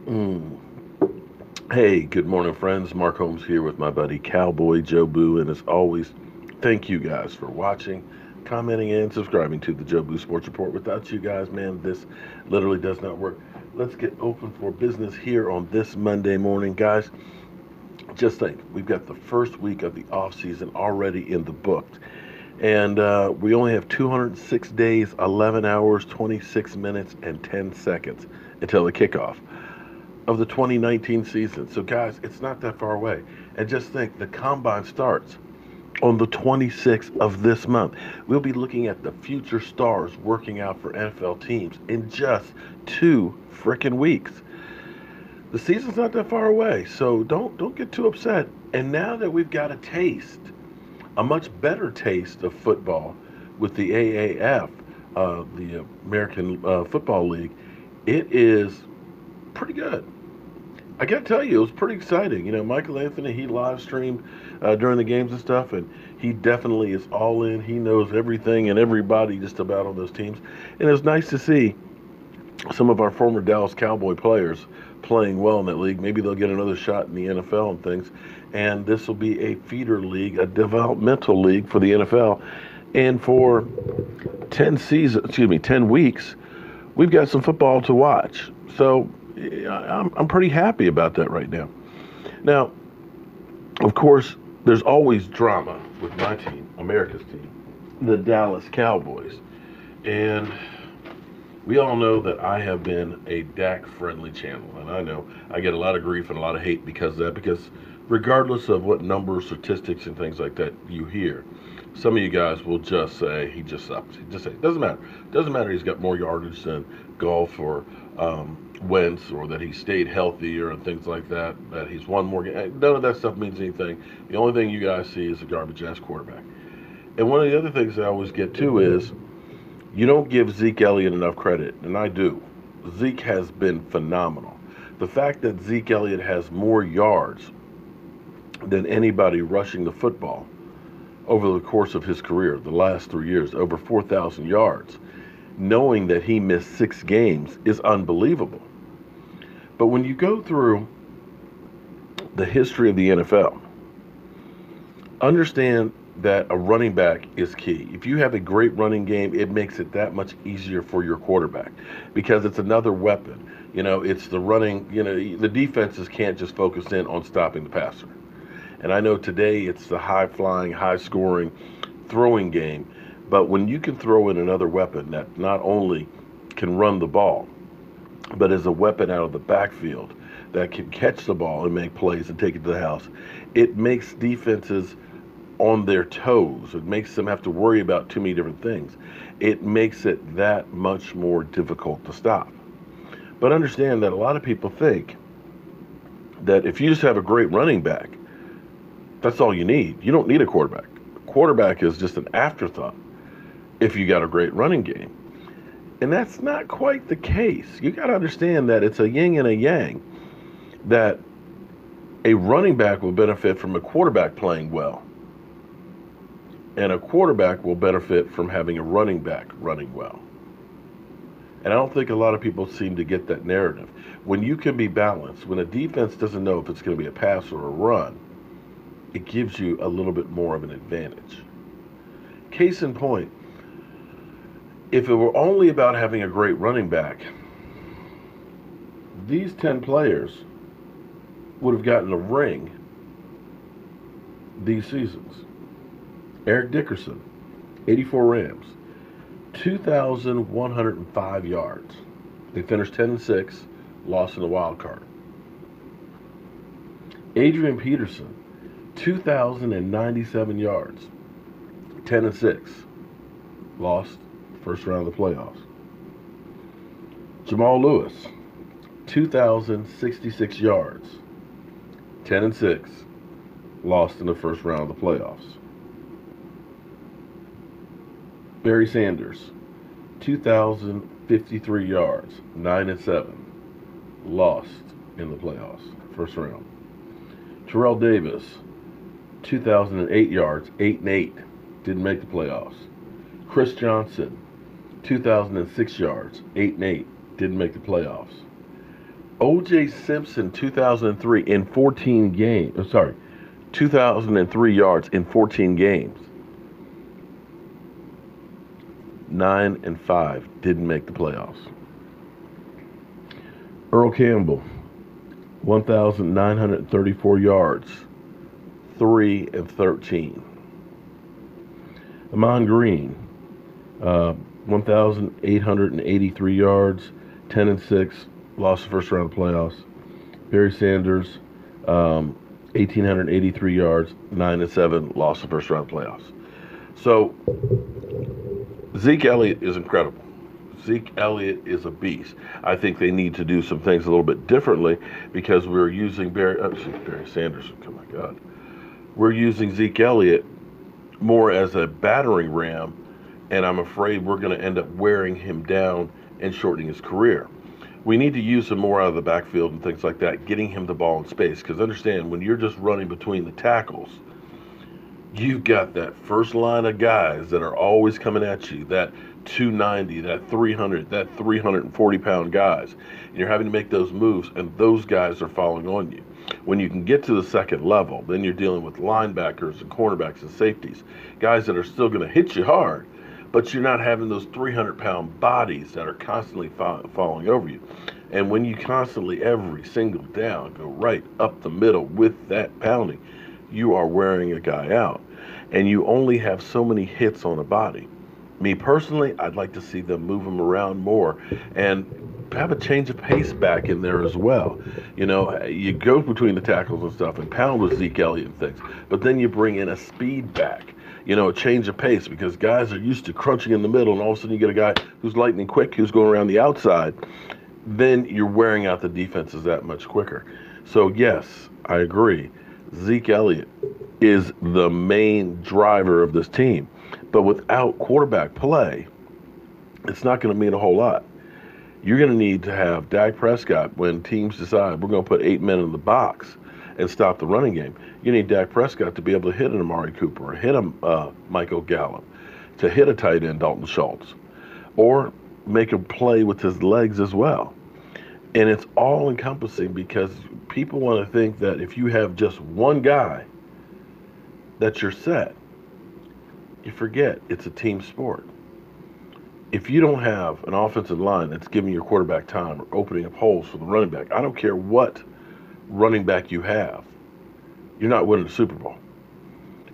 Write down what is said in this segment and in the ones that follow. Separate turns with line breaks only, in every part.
Mm. Hey, good morning, friends. Mark Holmes here with my buddy Cowboy Joe Boo, and as always, thank you guys for watching, commenting, and subscribing to the Joe Boo Sports Report. Without you guys, man, this literally does not work. Let's get open for business here on this Monday morning, guys. Just think, we've got the first week of the off season already in the books, and we only have 206 days, 11 hours, 26 minutes, and 10 seconds until the kickoff of the 2019 season. So, guys, it's not that far away. And just think, the combine starts on the 26th of this month. We'll be looking at the future stars working out for NFL teams in just 2 freaking weeks. The season's not that far away, so don't get too upset. And now that we've got a taste, a much better taste of football with the AAF, the American Football League, it is pretty good. I got to tell you, it was pretty exciting. Michael Anthony, he live streamed during the games and stuff, and he definitely is all in. He knows everything and everybody just about on those teams. And it was nice to see some of our former Dallas Cowboy players playing well in that league. Maybe they'll get another shot in the NFL and things. And this will be a feeder league, a developmental league for the NFL. And for 10 weeks, we've got some football to watch. So I'm pretty happy about that right now. Now, of course, there's always drama with my team, America's team, the Dallas Cowboys. And we all know that I have been a Dak friendly channel. And I know I get a lot of grief and a lot of hate because of that, because regardless of what numbers, statistics, and things like that you hear, some of you guys will just say he just sucks. Just say it doesn't matter. Doesn't matter. He's got more yardage than Golf or Wentz, or that he stayed healthier and things like that. That he's won more games. None of that stuff means anything. The only thing you guys see is a garbage ass quarterback. And one of the other things I always get to is you don't give Zeke Elliott enough credit, and I do. Zeke has been phenomenal. The fact that Zeke Elliott has more yards than anybody rushing the football over the course of his career, the last 3 years, over 4,000 yards, knowing that he missed 6 games is unbelievable. But when you go through the history of the NFL, understand that a running back is key. If you have a great running game, it makes it that much easier for your quarterback because it's another weapon. It's the running, the defenses can't just focus in on stopping the passer. And I know today it's the high flying, high scoring throwing game. But when you can throw in another weapon that not only can run the ball, but is a weapon out of the backfield that can catch the ball and make plays and take it to the house, it makes defenses on their toes. It makes them have to worry about too many different things. It makes it that much more difficult to stop. But understand that a lot of people think that if you just have a great running back, that's all you need. You don't need a quarterback. A quarterback is just an afterthought if you got a great running game. And that's not quite the case. You got to understand that it's a yin and a yang, that a running back will benefit from a quarterback playing well, and a quarterback will benefit from having a running back running well. And I don't think a lot of people seem to get that narrative. When you can be balanced, when a defense doesn't know if it's going to be a pass or a run, it gives you a little bit more of an advantage. Case in point, if it were only about having a great running back, these 10 players would have gotten a ring these seasons. Eric Dickerson, 84 Rams, 2,105 yards. They finished 10-6, lost in the wild card. Adrian Peterson, 2,097 yards, 10-6, lost first round of the playoffs. Jamal Lewis, 2,066 yards, 10-6, lost in the first round of the playoffs. Barry Sanders, 2,053 yards, 9-7, lost in the playoffs, first round. Terrell Davis, 2,008 yards, 8-8, didn't make the playoffs. Chris Johnson, 2,006 yards, 8-8, didn't make the playoffs. O.J. Simpson, 2003 in 14 games. 2003 yards in 14 games. 9-5 didn't make the playoffs. Earl Campbell, 1,934 yards, 3-13. Amon Green, 1,883 yards, 10-6, lost the first round of the playoffs. Barry Sanders, 1,883 yards, 9-7, lost the first round of the playoffs. So Zeke Elliott is incredible. Zeke Elliott is a beast. I think they need to do some things a little bit differently because we're using Barry Sanders. Oh my God. We're using Zeke Elliott more as a battering ram, and I'm afraid we're going to end up wearing him down and shortening his career. We need to use him more out of the backfield and things like that, getting him the ball in space. Because understand, when you're just running between the tackles, you've got that first line of guys that are always coming at you, that 290, that 300, that 340-pound guys. And you're having to make those moves, and those guys are falling on you. When you can get to the second level, then you're dealing with linebackers and cornerbacks and safeties, guys that are still going to hit you hard, but you're not having those 300-pound bodies that are constantly falling over you. And when you constantly, every single down, go right up the middle with that pounding, you are wearing a guy out. And you only have so many hits on a body. Me personally, I'd like to see them move him around more and have a change of pace back in there as well. You know, you go between the tackles and stuff and pound with Zeke Elliott and things, but then you bring in a speed back, you know, a change of pace, because guys are used to crunching in the middle, and all of a sudden you get a guy who's lightning quick, who's going around the outside. Then you're wearing out the defenses that much quicker. So yes, I agree. Zeke Elliott is the main driver of this team. But without quarterback play, it's not going to mean a whole lot. You're going to need to have Dak Prescott, when teams decide we're going to put 8 men in the box and stop the running game. You need Dak Prescott to be able to hit an Amari Cooper, or hit a Michael Gallup, to hit a tight end, Dalton Schultz, or make a play with his legs as well. And it's all encompassing, because people want to think that if you have just one guy, that you're set. You forget it's a team sport. If you don't have an offensive line that's giving your quarterback time or opening up holes for the running back, I don't care what running back you have, you're not winning the Super Bowl.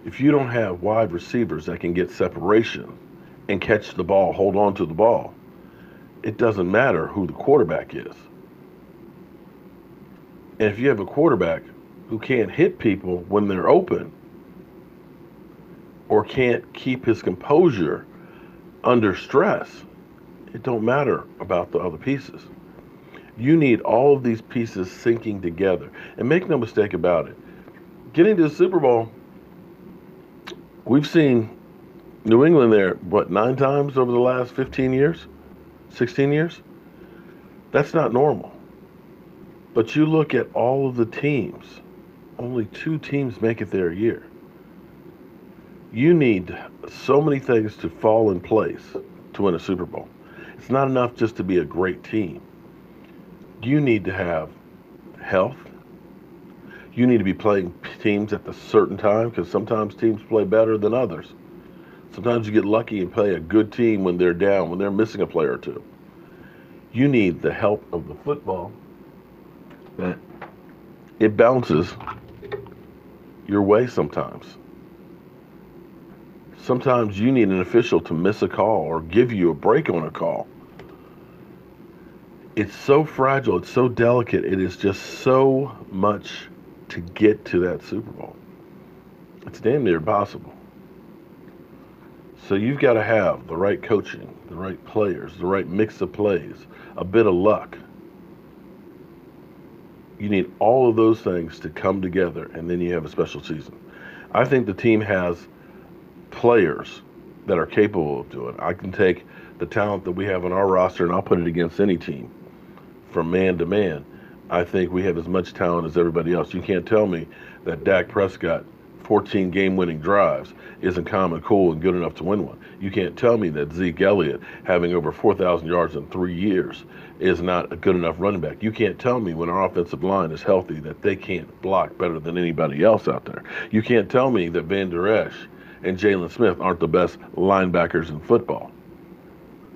If you don't have wide receivers that can get separation and catch the ball, hold on to the ball, it doesn't matter who the quarterback is. And if you have a quarterback who can't hit people when they're open, or can't keep his composure under stress, it don't matter about the other pieces. You need all of these pieces syncing together. And make no mistake about it, getting to the Super Bowl, we've seen New England there, 9 times over the last 15 years, 16 years? That's not normal. But you look at all of the teams, only 2 teams make it there a year. You need so many things to fall in place to win a Super Bowl. It's not enough just to be a great team. You need to have health. You need to be playing teams at a certain time, because sometimes teams play better than others. Sometimes you get lucky and play a good team when they're down, when they're missing a player or two. You need the help of the football. It bounces your way sometimes. Sometimes you need an official to miss a call or give you a break on a call. It's so fragile. It's so delicate. It is just so much to get to that Super Bowl. It's damn near impossible. So you've got to have the right coaching, the right players, the right mix of plays, a bit of luck. You need all of those things to come together, and then you have a special season. I think the team has players that are capable of doing it. I can take the talent that we have on our roster and I'll put it against any team from man to man. I think we have as much talent as everybody else. You can't tell me that Dak Prescott 14 game-winning drives isn't common, cool, and good enough to win one. You can't tell me that Zeke Elliott, having over 4,000 yards in 3 years, is not a good enough running back. You can't tell me when our offensive line is healthy that they can't block better than anybody else out there. You can't tell me that Van Der Esch and Jalen Smith aren't the best linebackers in football.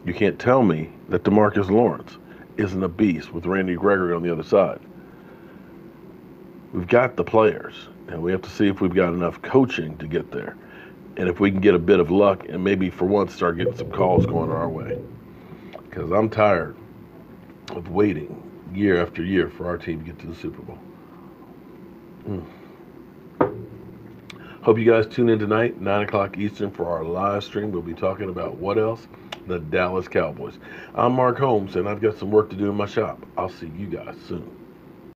You can't tell me that DeMarcus Lawrence isn't a beast with Randy Gregory on the other side. We've got the players, and we have to see if we've got enough coaching to get there. And if we can get a bit of luck and maybe for once start getting some calls going our way. Because I'm tired of waiting year after year for our team to get to the Super Bowl. Hope you guys tune in tonight, 9 o'clock Eastern, for our live stream. We'll be talking about what else? The Dallas Cowboys. I'm Mark Holmes, and I've got some work to do in my shop. I'll see you guys soon.